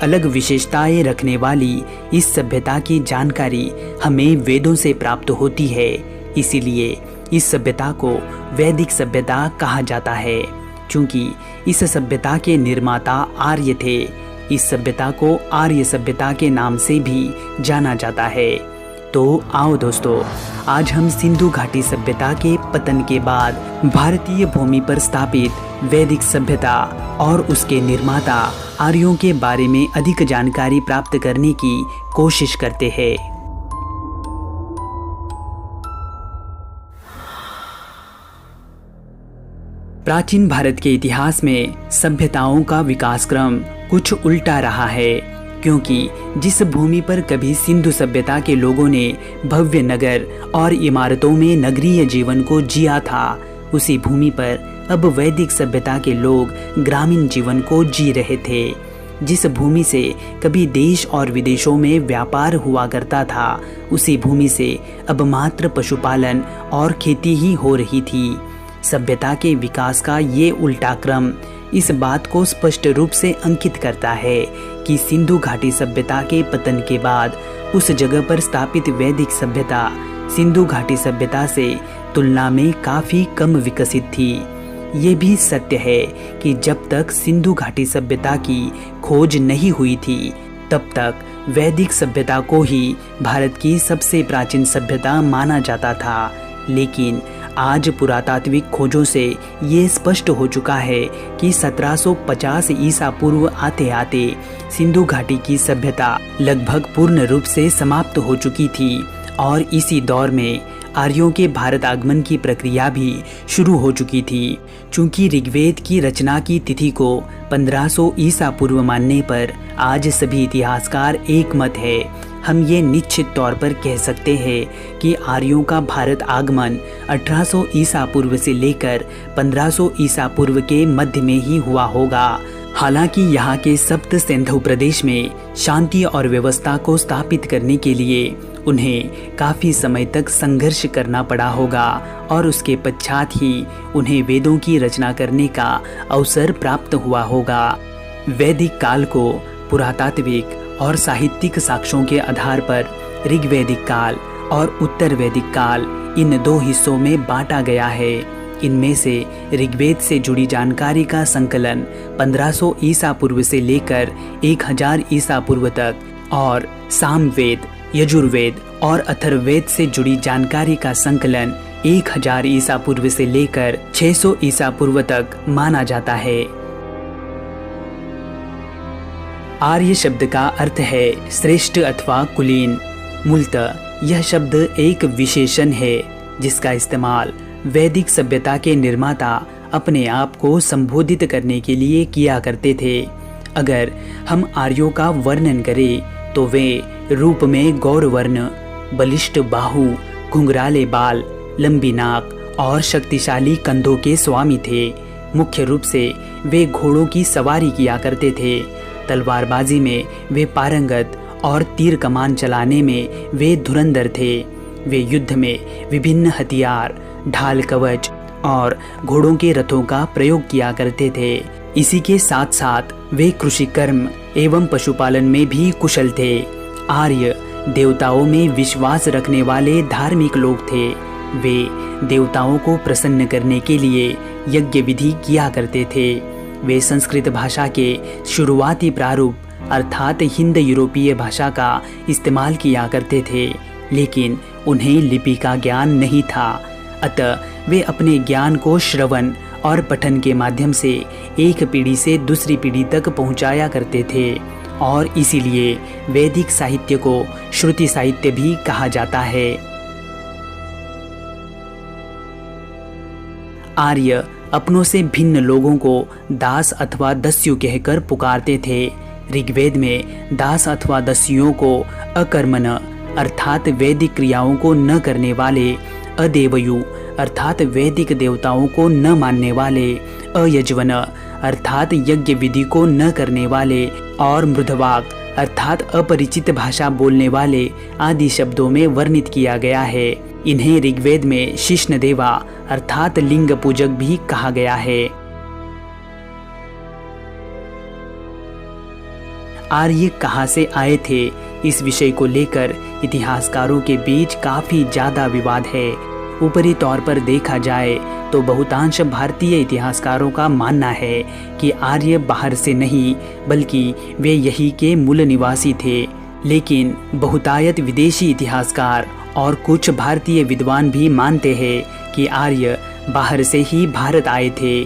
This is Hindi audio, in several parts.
अलग विशेषताएं रखने वाली इस सभ्यता की जानकारी हमें वेदों से प्राप्त होती है। इसीलिए इस सभ्यता को वैदिक सभ्यता कहा जाता है, क्योंकि इस सभ्यता के निर्माता आर्य थे। इस सभ्यता को आर्य सभ्यता के नाम से भी जाना जाता है। तो आओ दोस्तों, आज हम सिंधु घाटी सभ्यता के पतन के बाद भारतीय भूमि पर स्थापित वैदिक सभ्यता और उसके निर्माता आर्यों के बारे में अधिक जानकारी प्राप्त करने की कोशिश करते हैं। प्राचीन भारत के इतिहास में सभ्यताओं का विकास क्रम कुछ उल्टा रहा है, क्योंकि जिस भूमि पर कभी सिंधु सभ्यता के लोगों ने भव्य नगर और इमारतों में नगरीय जीवन को जिया था, उसी भूमि पर अब वैदिक सभ्यता के लोग ग्रामीण जीवन को जी रहे थे। जिस भूमि से कभी देश और विदेशों में व्यापार हुआ करता था, उसी भूमि से अब मात्र पशुपालन और खेती ही हो रही थी। सभ्यता के विकास का ये उल्टा क्रम इस बात को स्पष्ट रूप से अंकित करता है कि सिंधु घाटी सभ्यता के पतन के बाद उस जगह पर स्थापित वैदिक सभ्यता सिंधु घाटी सभ्यता से तुलना में काफी कम विकसित थी। ये भी सत्य है कि जब तक सिंधु घाटी सभ्यता की खोज नहीं हुई थी, तब तक वैदिक सभ्यता को ही भारत की सबसे प्राचीन सभ्यता माना जाता था। लेकिन आज पुरातात्विक खोजों से ये स्पष्ट हो चुका है कि 1750 ईसा पूर्व आते आते सिंधु घाटी की सभ्यता लगभग पूर्ण रूप से समाप्त हो चुकी थी और इसी दौर में आर्यों के भारत आगमन की प्रक्रिया भी शुरू हो चुकी थी। चूंकि ऋग्वेद की रचना की तिथि को 1500 ईसा पूर्व मानने पर आज सभी इतिहासकार एक मत है। हम ये निश्चित तौर पर कह सकते हैं कि आर्यों का भारत आगमन 1800 ईसा पूर्व से लेकर 1500 ईसा पूर्व के मध्य में ही हुआ होगा। हालांकि यहाँ के सप्त सिंधु प्रदेश में शांति और व्यवस्था को स्थापित करने के लिए उन्हें काफी समय तक संघर्ष करना पड़ा होगा और उसके पश्चात ही उन्हें वेदों की रचना करने का अवसर प्राप्त हुआ होगा। वैदिक काल को पुरातात्विक और साहित्यिक साक्ष्यों के आधार पर ऋग्वैदिक काल और उत्तर वैदिक काल इन दो हिस्सों में बांटा गया है। इनमें से ऋग्वेद से जुड़ी जानकारी का संकलन 1500 ईसा पूर्व से लेकर 1000 ईसा पूर्व तक और सामवेद, यजुर्वेद और अथर्ववेद से जुड़ी जानकारी का संकलन 1000 ईसा पूर्व से लेकर 600 ईसा पूर्व तक माना जाता है। आर्य शब्द का अर्थ है श्रेष्ठ अथवा कुलीन। मूलतः यह शब्द एक विशेषण है जिसका इस्तेमाल वैदिक सभ्यता के निर्माता अपने आप को संबोधित करने के लिए किया करते थे। अगर हम आर्यों का वर्णन करें तो वे रूप में गौरवर्ण, बलिष्ठ बाहु, घुंघराले बाल, लंबी नाक और शक्तिशाली कंधों के स्वामी थे। मुख्य रूप से वे घोड़ों की सवारी किया करते थे। तलवारबाजी में वे पारंगत और तीर कमान चलाने में वे धुरंधर थे। वे युद्ध में विभिन्न हथियार, ढाल, कवच और घोड़ों के रथों का प्रयोग किया करते थे। इसी के साथ साथ वे कृषि कर्म एवं पशुपालन में भी कुशल थे। आर्य देवताओं में विश्वास रखने वाले धार्मिक लोग थे। वे देवताओं को प्रसन्न करने के लिए यज्ञ विधि किया करते थे। वे संस्कृत भाषा के शुरुआती प्रारूप अर्थात हिंद यूरोपीय भाषा का इस्तेमाल किया करते थे, लेकिन उन्हें लिपि का ज्ञान नहीं था। अतः वे अपने ज्ञान को श्रवण और पठन के माध्यम से एक पीढ़ी से दूसरी पीढ़ी तक पहुंचाया करते थे और इसीलिए वैदिक साहित्य को श्रुति साहित्य भी कहा जाता है। आर्य अपनों से भिन्न लोगों को दास अथवा दस्यु कहकर पुकारते थे। ऋग्वेद में दास अथवा दस्युओं को अकर्मण अर्थात वैदिक क्रियाओं को न करने वाले, अदेवयु अर्थात वैदिक देवताओं को न मानने वाले, अयजवन अर्थात यज्ञ विधि को न करने वाले और मृदवाक अर्थात अपरिचित भाषा बोलने वाले आदि शब्दों में वर्णित किया गया है। इन्हें ऋग्वेद में शिष्णदेवा अर्थात लिंग पूजक भी कहा गया है। आर्य कहाँ से आए थे, इस विषय को लेकर इतिहासकारों के बीच काफ़ी ज़्यादा विवाद है। ऊपरी तौर पर देखा जाए तो बहुतांश भारतीय इतिहासकारों का मानना है कि आर्य बाहर से नहीं बल्कि वे यहीं के मूल निवासी थे, लेकिन बहुतायत विदेशी इतिहासकार और कुछ भारतीय विद्वान भी मानते हैं कि आर्य बाहर से ही भारत आए थे।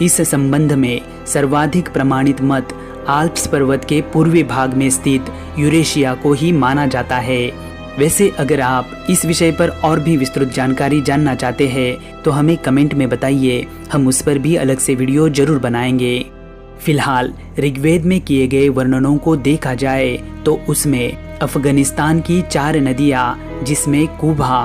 इस संबंध में सर्वाधिक प्रमाणित मत आल्प्स पर्वत के पूर्वी भाग में स्थित यूरेशिया को ही माना जाता है। वैसे अगर आप इस विषय पर और भी विस्तृत जानकारी जानना चाहते हैं तो हमें कमेंट में बताइए, हम उस पर भी अलग से वीडियो जरूर बनाएंगे। फिलहाल ऋग्वेद में किए गए वर्णनों को देखा जाए तो उसमें अफगानिस्तान की 4 नदियाँ जिसमें कुभा,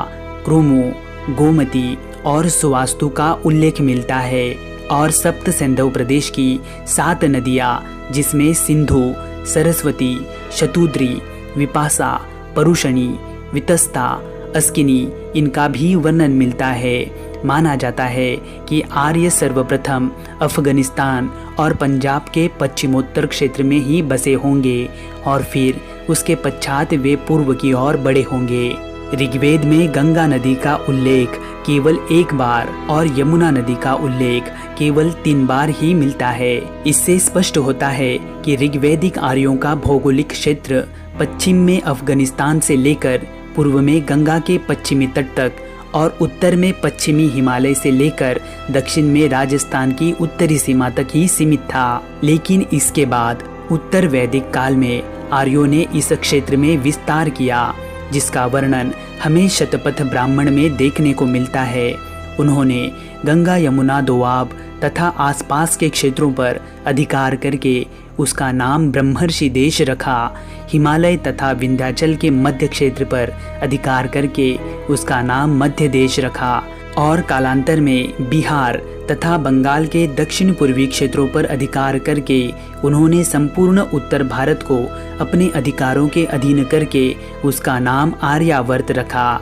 क्रुमु, गोमती और सुवास्तु का उल्लेख मिलता है और सप्त सिंधु प्रदेश की 7 नदियाँ जिसमें सिंधु, सरस्वती, शतुद्री, विपासा, परुषणी, वितस्ता, अस्किनी इनका भी वर्णन मिलता है। माना जाता है कि आर्य सर्वप्रथम अफगानिस्तान और पंजाब के पश्चिमोत्तर क्षेत्र में ही बसे होंगे और फिर उसके पश्चात वे पूर्व की ओर बढ़े होंगे। ऋग्वेद में गंगा नदी का उल्लेख केवल 1 बार और यमुना नदी का उल्लेख केवल 3 बार ही मिलता है। इससे स्पष्ट होता है कि ऋग्वैदिक आर्यों का भौगोलिक क्षेत्र पश्चिम में अफगानिस्तान से लेकर पूर्व में गंगा के पश्चिमी तट तक और उत्तर में पश्चिमी हिमालय से लेकर दक्षिण में राजस्थान की उत्तरी सीमा तक ही सीमित था। लेकिन इसके बाद उत्तर वैदिक काल में आर्यों ने इस क्षेत्र में विस्तार किया, जिसका वर्णन हमें शतपथ ब्राह्मण में देखने को मिलता है। उन्होंने गंगा, यमुना, दोआब तथा आसपास के क्षेत्रों पर अधिकार करके उसका नाम ब्रह्मर्षि देश रखा। हिमालय तथा विंध्याचल के मध्य क्षेत्र पर अधिकार करके उसका नाम मध्य देश रखा और कालांतर में बिहार तथा बंगाल के दक्षिण पूर्वी क्षेत्रों पर अधिकार करके उन्होंने संपूर्ण उत्तर भारत को अपने अधिकारों के अधीन करके उसका नाम आर्यावर्त रखा।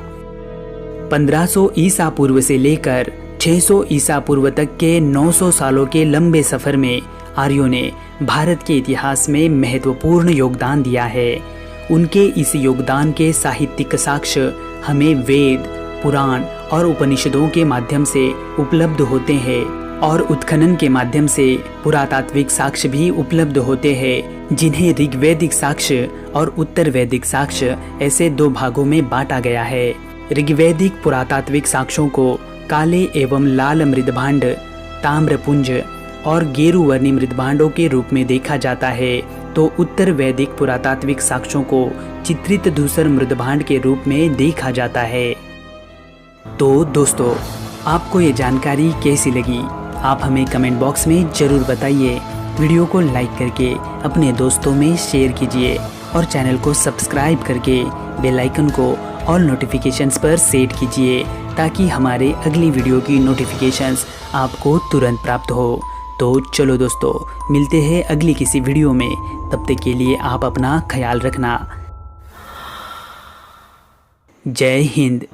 1500 ईसा पूर्व से लेकर 600 ईसा पूर्व तक के 900 सालों के लंबे सफर में आर्यों ने भारत के इतिहास में महत्वपूर्ण योगदान दिया है। उनके इस योगदान के साहित्यिक साक्ष्य हमें वेद, पुराण और उपनिषदों के माध्यम से उपलब्ध होते हैं और उत्खनन के माध्यम से पुरातात्विक साक्ष्य भी उपलब्ध होते हैं, जिन्हें ऋग्वैदिक साक्ष्य और उत्तर वैदिक साक्ष्य ऐसे 2 भागों में बांटा गया है। ऋग्वैदिक पुरातात्विक साक्ष्यों को काले एवं लाल मृदभांड, ताम्रपुंज और गेरुवर्णी मृदभांडों के रूप में देखा जाता है, तो उत्तर वैदिक पुरातात्विक साक्ष्यों को चित्रित धूसर मृदभांड के रूप में देखा जाता है। तो दोस्तों, आपको ये जानकारी कैसी लगी? आप हमें कमेंट बॉक्स में ज़रूर बताइए। वीडियो को लाइक करके अपने दोस्तों में शेयर कीजिए और चैनल को सब्सक्राइब करके बेल आइकन को ऑल नोटिफिकेशंस पर सेट कीजिए ताकि हमारे अगली वीडियो की नोटिफिकेशंस आपको तुरंत प्राप्त हो। तो चलो दोस्तों, मिलते हैं अगली किसी वीडियो में। तब तक के लिए आप अपना ख्याल रखना। जय हिंद।